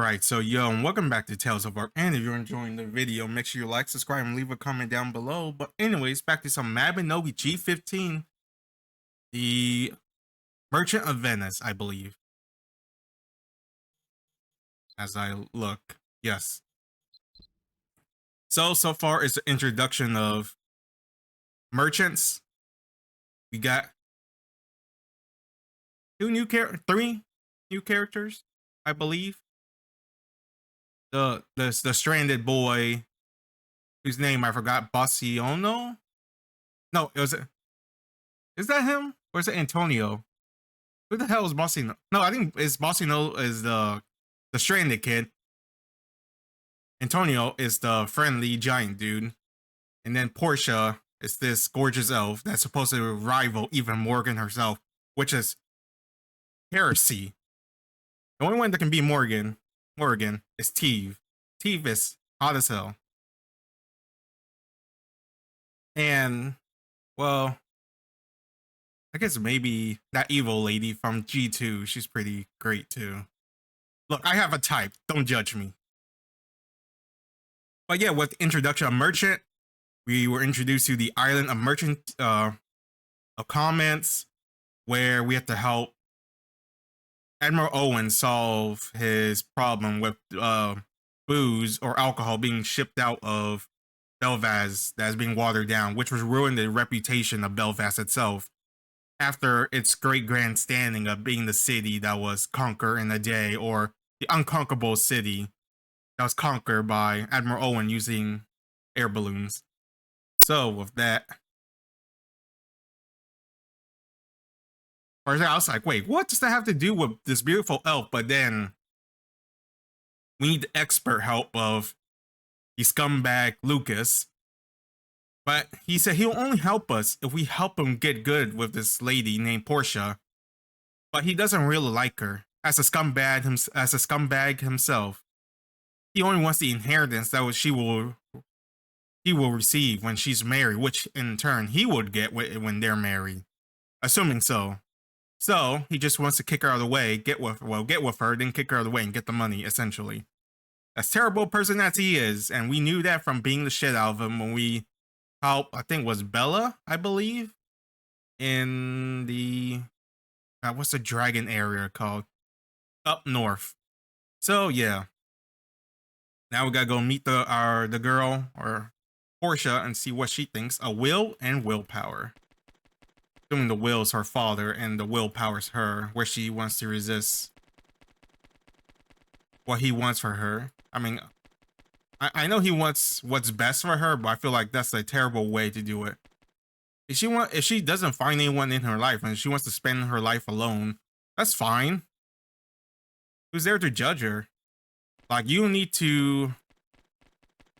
Alright, so yo, and welcome back to talesofark. And if you're enjoying the video, make sure you like, subscribe, and leave a comment down below. But anyways, back to some Mabinogi G15. The Merchant of Venice, I believe. As I look. Yes. So far is the introduction of merchants. We got three new characters, I believe. The stranded boy, whose name I forgot, Bassiono? No, is that him? Or is it Antonio? Who the hell is Bassiono? No, I think it's Bassiono is the stranded kid. Antonio is the friendly giant dude. And then Portia is this gorgeous elf that's supposed to rival even Morgan herself, which is heresy. The only one that can be Morgan is Teve. Teve is hot as hell. And, well, I guess maybe that evil lady from G2, she's pretty great too. Look, I have a type, don't judge me. But yeah, with the introduction of Merchant, we were introduced to the island of Merchant of Comments, where we have to help Admiral Owen solve his problem with booze or alcohol being shipped out of Belvast that's being watered down, which was ruining the reputation of Belvast itself after its great grandstanding of being the city that was conquered in a day, or the unconquerable city that was conquered by Admiral Owen using air balloons. So with that, I was like, wait, what does that have to do with this beautiful elf? But then we need the expert help of the scumbag Lucas. But he said he'll only help us if we help him get good with this lady named Portia. But he doesn't really like her as a scumbag himself. He only wants the inheritance that he will receive when she's married, which in turn he would get when they're married, assuming so. So he just wants to kick her out of the way, get with her, then kick her out of the way and get the money, essentially. As terrible a person as he is, and we knew that from being the shit out of him when we helped, I think it was Bella, I believe, in the what's the dragon area called? Up north. So yeah. Now we gotta go meet the girl, or Portia, and see what she thinks of Will and Willpower. Assuming the Will is her father and the Willpower's her, where she wants to resist what he wants for her. I mean, I know he wants what's best for her, but I feel like that's a terrible way to do it. If she doesn't find anyone in her life and she wants to spend her life alone, that's fine. Who's there to judge her? Like, you need to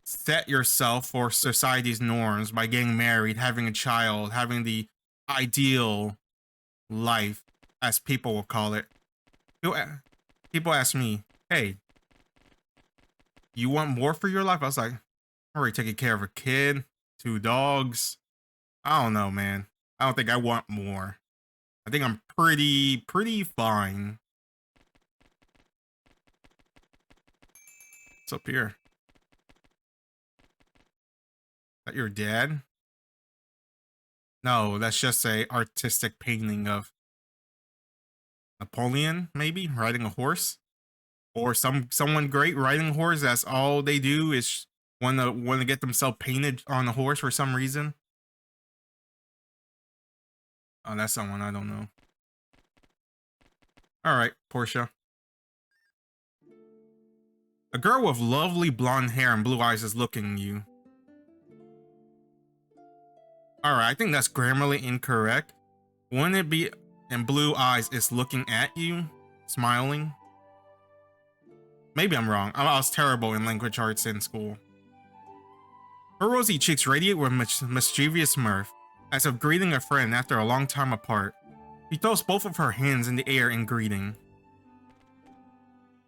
set yourself for society's norms by getting married, having a child, having the ideal life, as people will call it. People ask me, hey, you want more for your life? I was like, I'm already taking care of a kid, 2 dogs. I don't know, man. I don't think I want more. I think I'm pretty fine. What's up here? Is that your dad? No, that's just a artistic painting of Napoleon, maybe, riding a horse. Or someone great riding a horse. That's all they do is want to get themselves painted on a horse for some reason. Oh, that's someone I don't know. All right, Portia. A girl with lovely blonde hair and blue eyes is looking at you. All right, I think that's grammarly incorrect. Wouldn't it be and blue eyes is looking at you, smiling? Maybe I'm wrong. I was terrible in language arts in school. Her rosy cheeks radiate with mischievous mirth, as if greeting a friend after a long time apart. She throws both of her hands in the air in greeting.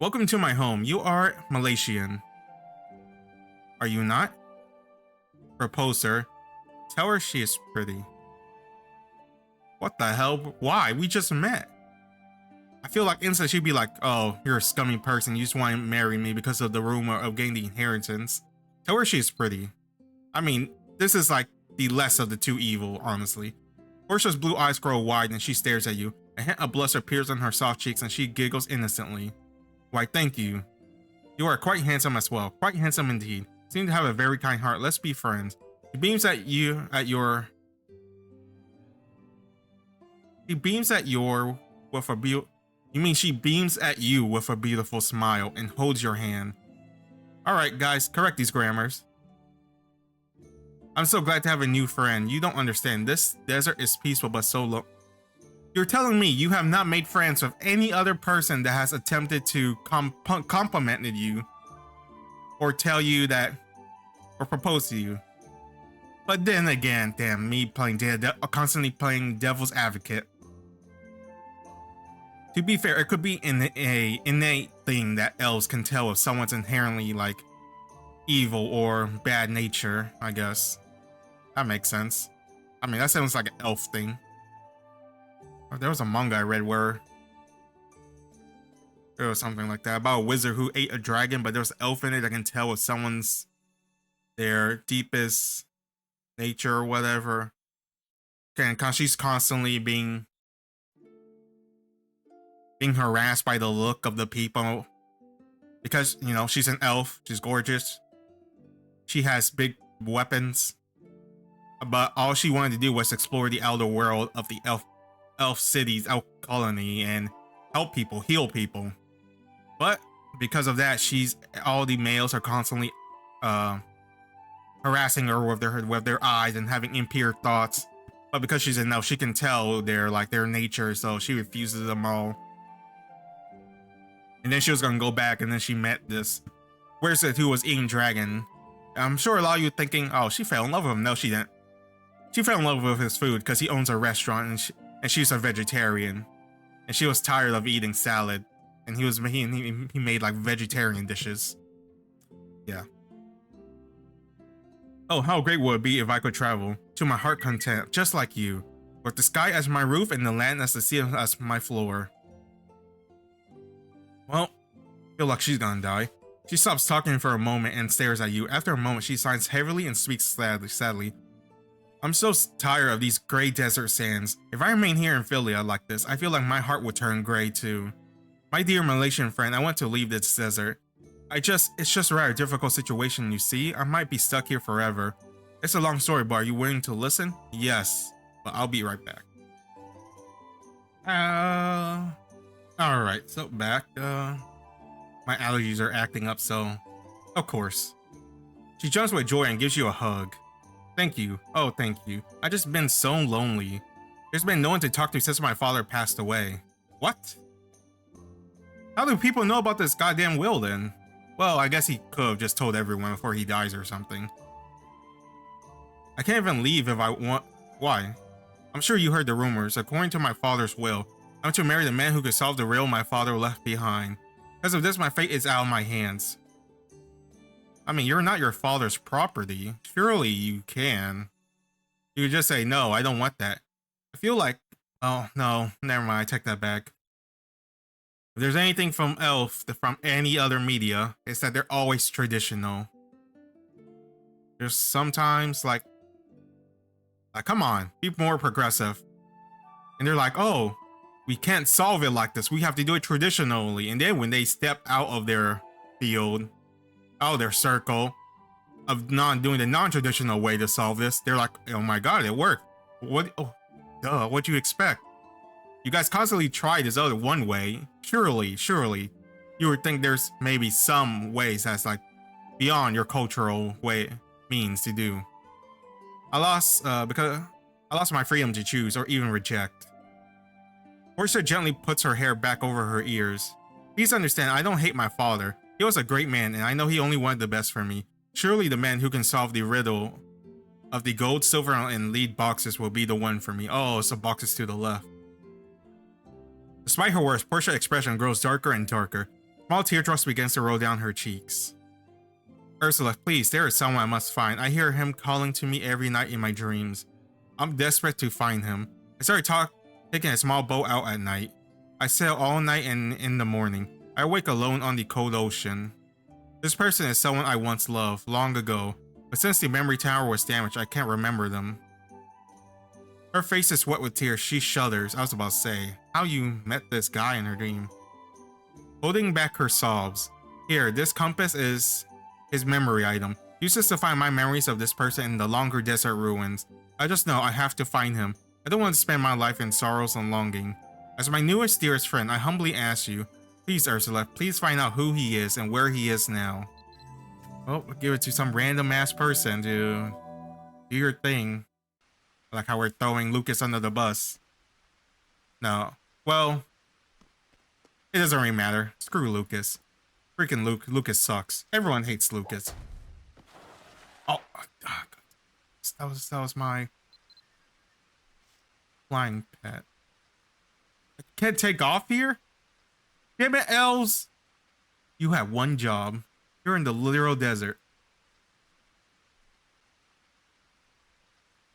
Welcome to my home. You are Malaysian. Are you not? Propose her. Tell her she is pretty. What the hell? Why? We just met. I feel like instantly she'd be like, oh, you're a scummy person. You just want to marry me because of the rumor of getting the inheritance. Tell her she's pretty. I mean, this is like the less of the two evil, honestly. Portia's blue eyes grow wide and she stares at you. A hint of blush appears on her soft cheeks and she giggles innocently. Why, thank you. You are quite handsome as well. Quite handsome indeed. Seem to have a very kind heart. Let's be friends. She beams at you with she beams at you with a beautiful smile and holds your hand. Alright guys, correct these grammars. I'm so glad to have a new friend. You don't understand. This desert is peaceful but so low. You're telling me you have not made friends with any other person that has attempted to compliment you or tell you that or propose to you. But then again, damn, me constantly playing devil's advocate. To be fair, it could be an innate thing that elves can tell if someone's inherently like evil or bad nature, I guess. That makes sense. I mean, that sounds like an elf thing. There was a manga I read where there was something like that about a wizard who ate a dragon, but there was an elf in it that can tell if someone's their deepest nature or whatever. And she's constantly being harassed by the look of the people because, you know, she's an elf, she's gorgeous, she has big weapons, but all she wanted to do was explore the outer world of the elf cities, elf colony, and help people, heal people. But because of that, all the males are constantly harassing her with their eyes and having impure thoughts. But because she's an elf, she can tell their nature, so she refuses them all. And then she was gonna go back, and then she met this wizard who was eating dragon. I'm sure a lot of you thinking, oh, she fell in love with him. No, she didn't. She fell in love with his food because he owns a restaurant, and she's a vegetarian, and she was tired of eating salad, and he made like vegetarian dishes. Yeah. Oh, how great would it be if I could travel to my heart content, just like you, with the sky as my roof and the land as the sea as my floor. Well, I feel like she's gonna die. She stops talking for a moment and stares at you. After a moment, she sighs heavily and speaks sadly. I'm so tired of these gray desert sands. If I remain here in Philia like this, I feel like my heart would turn gray too. My dear Malaysian friend, I want to leave this desert. It's just a rather difficult situation, you see. I might be stuck here forever. It's a long story, but are you willing to listen? Yes, but I'll be right back. Alright, so back. My allergies are acting up, so of course. She jumps with joy and gives you a hug. Thank you. Oh, thank you. I've just been so lonely. There's been no one to talk to since my father passed away. What? How do people know about this goddamn will then? Well, I guess he could have just told everyone before he dies or something. I can't even leave if I want. Why? I'm sure you heard the rumors. According to my father's will, I'm to marry the man who could solve the riddle my father left behind. Because of this, my fate is out of my hands. I mean, you're not your father's property. Surely you can. You could just say, no, I don't want that. I feel like... Oh, no. Never mind. I take that back. If there's anything from Elf, from any other media, it's that they're always traditional. There's sometimes, like, come on. Be more progressive. And they're like, oh, we can't solve it like this. We have to do it traditionally. And then when they step out of their field, out of their circle of doing the non-traditional way to solve this, they're like, oh my god, it worked. What? Oh, duh, what'd you expect? You guys constantly try this other one way. Surely, you would think there's maybe some ways that's like beyond your cultural way means to do. Because I lost my freedom to choose or even reject. Portia gently puts her hair back over her ears. Please understand, I don't hate my father. He was a great man, and I know he only wanted the best for me. Surely the man who can solve the riddle of the gold, silver, and lead boxes will be the one for me. Oh, so boxes to the left. Despite her words, Portia's expression grows darker and darker. Small teardrops begins to roll down her cheeks. Ursula, please, there is someone I must find. I hear him calling to me every night in my dreams. I'm desperate to find him. I started taking a small boat out at night. I sail all night and in the morning. I wake alone on the cold ocean. This person is someone I once loved, long ago, but since the memory tower was damaged, I can't remember them. Her face is wet with tears. She shudders. I was about to say, how you met this guy in her dream. Holding back her sobs. Here, this compass is his memory item. Use this to find my memories of this person in the longer desert ruins. I just know I have to find him. I don't want to spend my life in sorrows and longing. As my newest, dearest friend, I humbly ask you, please, Ursula, please find out who he is and where he is now. Oh, we'll give it to some random ass person to do your thing. Like how we're throwing Lucas under the bus. No. Well, it doesn't really matter. Screw Lucas. Freaking Lucas sucks. Everyone hates Lucas. Oh, that was my flying pet. I can't take off here? Damn it, elves! You have one job. You're in the literal desert.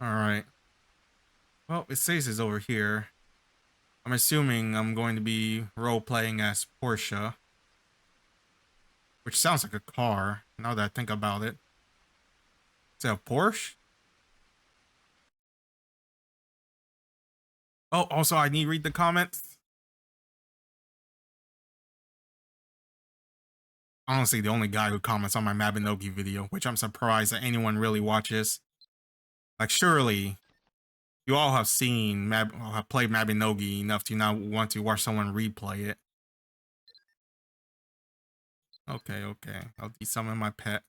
Alright. Well, it says it's over here. I'm assuming I'm going to be role-playing as Portia. Which sounds like a car, now that I think about it. Is it a Porsche? Oh, also I need to read the comments. Honestly, the only guy who comments on my Mabinogi video, which I'm surprised that anyone really watches. Like, surely you all have seen have played Mabinogi enough to not want to watch someone replay it. Okay, I'll desummon my pet.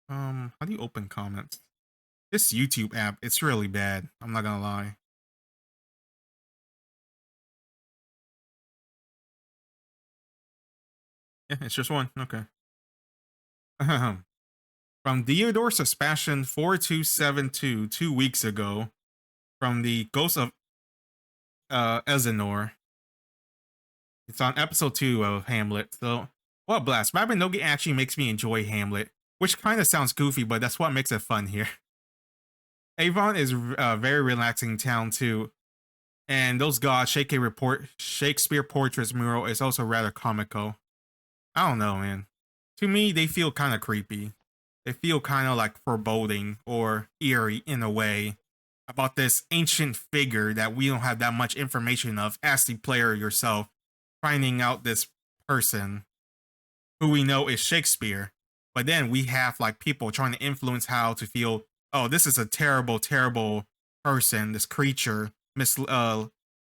How do you open comments? This YouTube app, it's really bad. I'm not gonna lie. Yeah, it's just one. Okay. From Theodore Suspicion 4272 2 weeks ago. From the Ghost of Ezinor. It's on episode 2 of Hamlet. So, what blast. Mabinogi actually makes me enjoy Hamlet. Which kind of sounds goofy, but that's what makes it fun here. Avon is a very relaxing town too. And those gods, Shakespeare portraits mural is also rather comical. I don't know, man. To me, they feel kind of creepy. They feel kind of like foreboding or eerie in a way about this ancient figure that we don't have that much information of as the player yourself, finding out this person who we know is Shakespeare. But then we have like people trying to influence how to feel, oh, this is a terrible, terrible person, this creature,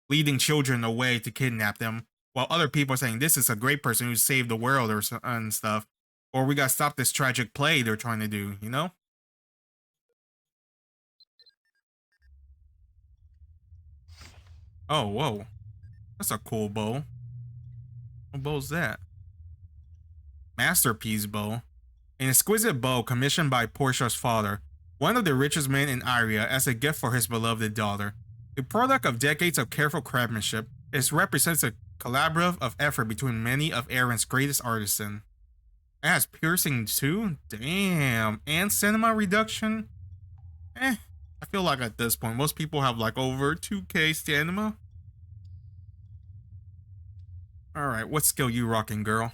leading children away to kidnap them. While other people are saying this is a great person who saved the world or and stuff. Or we gotta stop this tragic play they're trying to do, you know? Oh, whoa. That's a cool bow. What bow's that? Masterpiece bow. An exquisite bow commissioned by Portia's father, one of the richest men in Iria, as a gift for his beloved daughter. A product of decades of careful craftsmanship, it represents a collaborative of effort between many of Aaron's greatest artisans. It has piercing too? Damn. And cinema reduction? I feel like at this point, most people have like over 2K cinema. Alright, what skill you rocking, girl?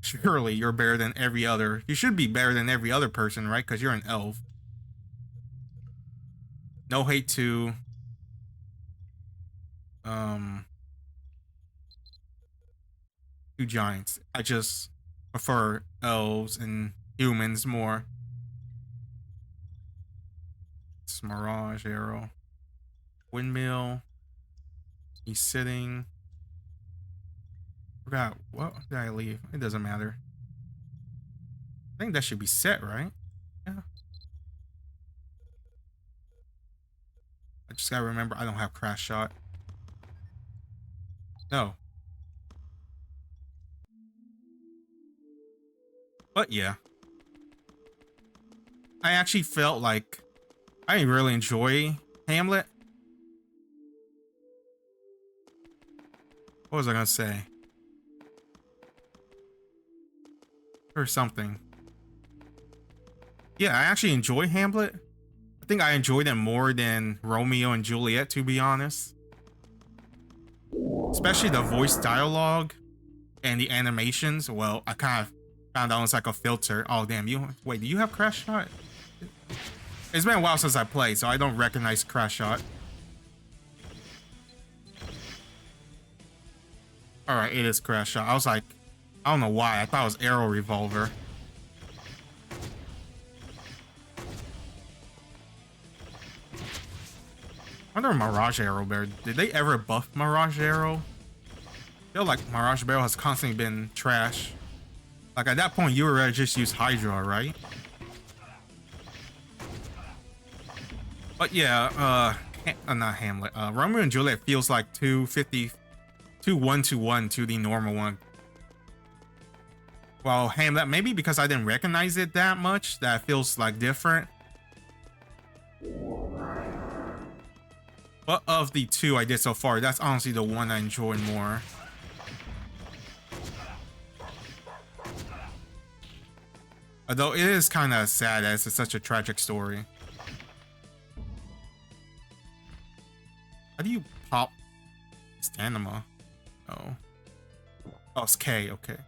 Surely you're better than every other. You should be better than every other person, right? Because you're an elf. No hate to... two giants. I just prefer elves and humans more. It's Mirage Arrow. Windmill. He's sitting. Forgot. What did I leave? It doesn't matter. I think that should be set, right? Yeah. I just gotta remember I don't have crash shot. No. But yeah. I actually felt like I really enjoy Hamlet. What was I gonna say? Or something. Yeah, I actually enjoy Hamlet. I think I enjoyed it more than Romeo and Juliet, to be honest. Especially the voice dialogue and the animations. Well, I kind of found out it's like a filter. Oh, damn. Wait, do you have Crash Shot? It's been a while since I played, so I don't recognize Crash Shot. Alright, it is Crash Shot. I was like, I don't know why. I thought it was Arrow Revolver. I wonder if Mirage Arrow Bear, did they ever buff Mirage Arrow? I feel like Mirage Arrow has constantly been trash. Like at that point, you were ready to just use Hydra, right? But yeah, not Hamlet. Romeo and Juliet feels like 1-to-1 to the normal one. Well, Hamlet, maybe because I didn't recognize it that much, that feels like different. But of the two I did so far, that's honestly the one I enjoy more. Although it is kind of sad as it's such a tragic story. How do you pop stamina? Oh. Oh, it's K, okay.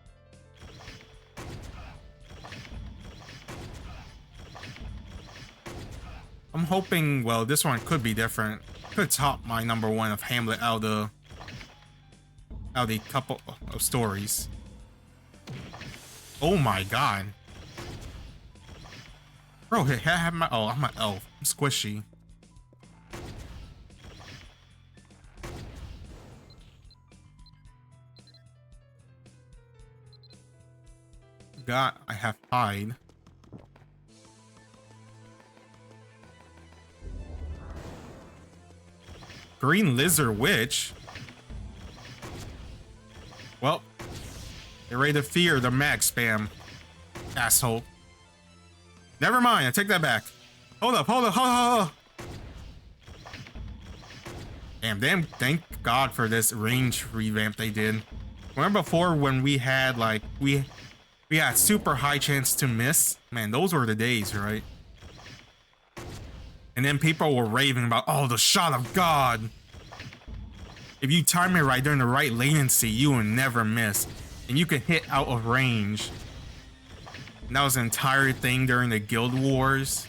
I'm hoping, well, this one could be different. Could top my #1 of Hamlet out of the couple of stories. Oh my god. Bro, I'm an elf. I'm squishy. God, I have hide. Green Lizard Witch? Well, get ready to fear the mag spam, asshole. Never mind, I take that back. Hold up. Damn, thank God for this range revamp they did. Remember before when we had like, we had super high chance to miss? Man, those were the days, right? And then people were raving about, oh, the shot of God. If you time it right during the right latency, you will never miss. And you can hit out of range. And that was an entire thing during the Guild Wars.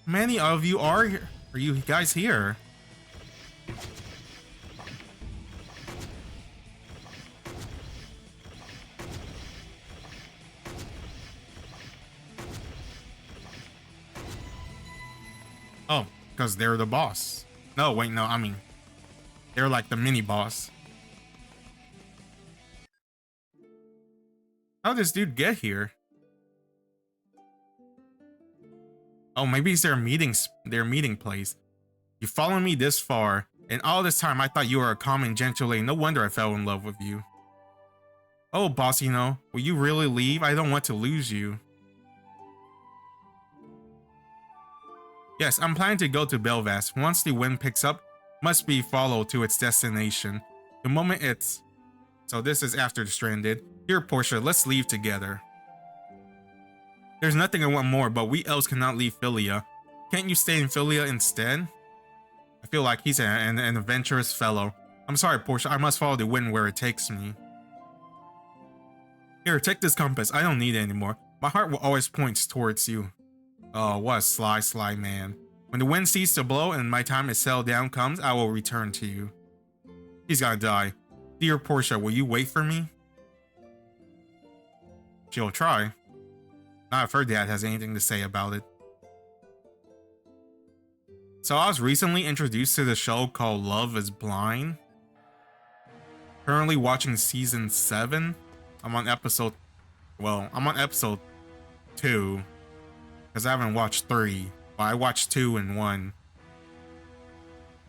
Many of you are you guys here? Oh, because they're the boss. No, wait, no, I mean, they're like the mini boss. How did this dude get here? Oh, maybe it's their meeting place. You followed me this far, and all this time I thought you were a calm and gentle lady. No wonder I fell in love with you. Oh, Bossino, will you really leave? I don't want to lose you. Yes, I'm planning to go to Belvast. Once the wind picks up, must be followed to its destination. The moment it's... So this is after the stranded. Here, Portia, let's leave together. There's nothing I want more, but we elves cannot leave Philia. Can't you stay in Philia instead? I feel like he's an adventurous fellow. I'm sorry, Portia, I must follow the wind where it takes me. Here, take this compass. I don't need it anymore. My heart will always point towards you. Oh, what a sly man. When the wind ceases to blow and my time to settle down comes, I will return to you. He's gonna die. Dear Portia, will you wait for me? She'll try. Not if her dad has anything to say about it. So I was recently introduced to the show called Love is Blind. Currently watching season 7. I'm on episode 2. Because I haven't watched 3. But I watched 2 and 1.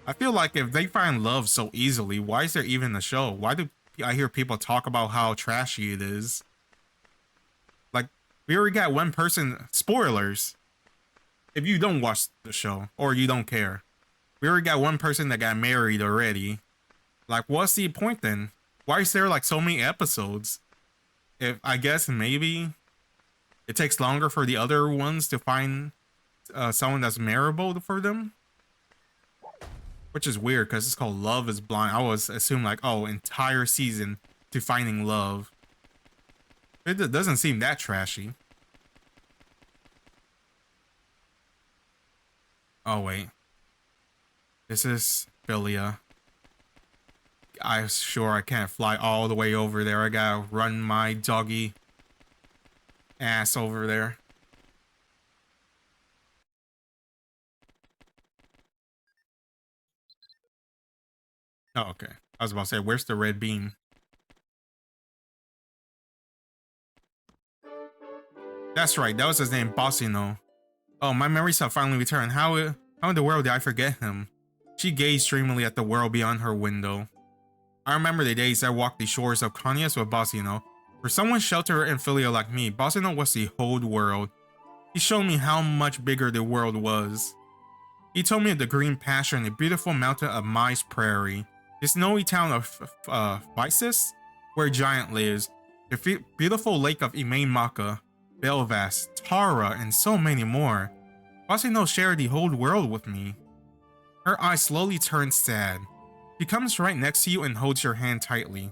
I feel like if they find love so easily, why is there even a show? Why do I hear people talk about how trashy it is? Like, we already got one person... Spoilers! If you don't watch the show, or you don't care. We already got one person that got married already. Like, what's the point then? Why is there like so many episodes? if I guess maybe it takes longer for the other ones to find someone that's marriable for them. Which is weird because it's called Love is Blind. I was assuming like, oh, entire season to finding love. It doesn't seem that trashy. Oh, wait. This is Philia. I'm sure I can't fly all the way over there. I gotta run my doggy ass over there. Oh, okay. I was about to say, where's the red beam? That's right. That was his name, Bossino. Oh, my memories have finally returned. How in the world did I forget him? She gazed dreamily at the world beyond her window. I remember the days I walked the shores of Conyas with Bossino. For someone sheltered in Philia like me, Bossino was the whole world. He showed me how much bigger the world was. He told me of the green pasture and the beautiful mountain of Mai's Prairie, the snowy town of Vices, where Giant lives, the beautiful lake of Maka, Belvast, Tara, and so many more. Bossino shared the whole world with me. Her eyes slowly turned sad. She comes right next to you and holds your hand tightly.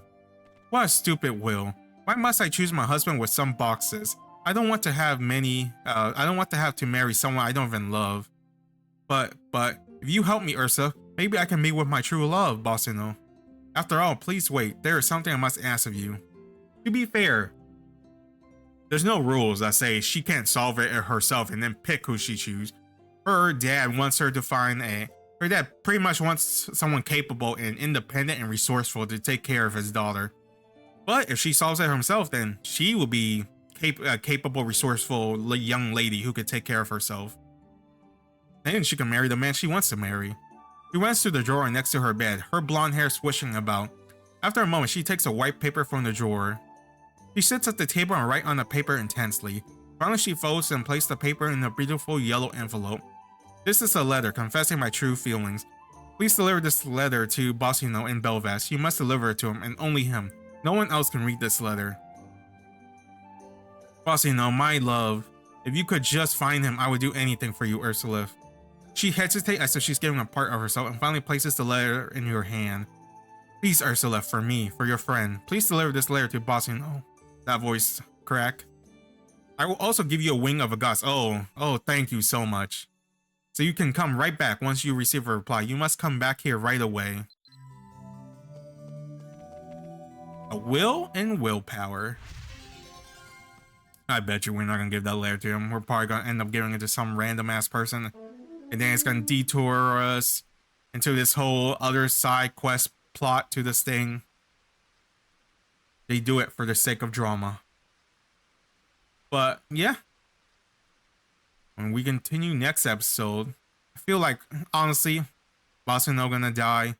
What a stupid will. Why must I choose my husband with some boxes? I don't want to have to marry someone I don't even love. But, if you help me, Ursa, maybe I can meet with my true love, Bossino. After all, please wait. There is something I must ask of you. To be fair, there's no rules that say she can't solve it herself and then pick who she chooses. Her dad wants her to find her dad pretty much wants someone capable and independent and resourceful to take care of his daughter. But if she solves it herself, then she will be a capable, resourceful young lady who could take care of herself. Then she can marry the man she wants to marry. She runs to the drawer next to her bed, her blonde hair swishing about. After a moment, she takes a white paper from the drawer. She sits at the table and writes on the paper intensely. Finally, she folds and places the paper in a beautiful yellow envelope. This is a letter confessing my true feelings. Please deliver this letter to Bossino in Belvast. You must deliver it to him and only him. No one else can read this letter. Bossino, my love. If you could just find him, I would do anything for you, Ursula. She hesitates as if she's giving a part of herself and finally places the letter in your hand. Please, Ursula, for me, for your friend, please deliver this letter to Bossino. That voice crack. I will also give you a wing of a gust. Oh, thank you so much. So you can come right back once you receive a reply. You must come back here right away. A will and willpower. I bet you we're not gonna give that letter to him. We're probably gonna end up giving it to some random ass person. And then it's gonna detour us into this whole other side quest plot to this thing. They do it for the sake of drama. But yeah. When we continue next episode, I feel like, honestly, Bossino gonna die.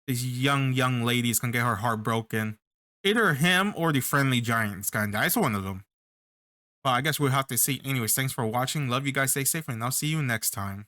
This young lady's gonna get her heart broken. Either him or the friendly giant is gonna die. It's one of them. But I guess we'll have to see. Anyways, thanks for watching. Love you guys. Stay safe, and I'll see you next time.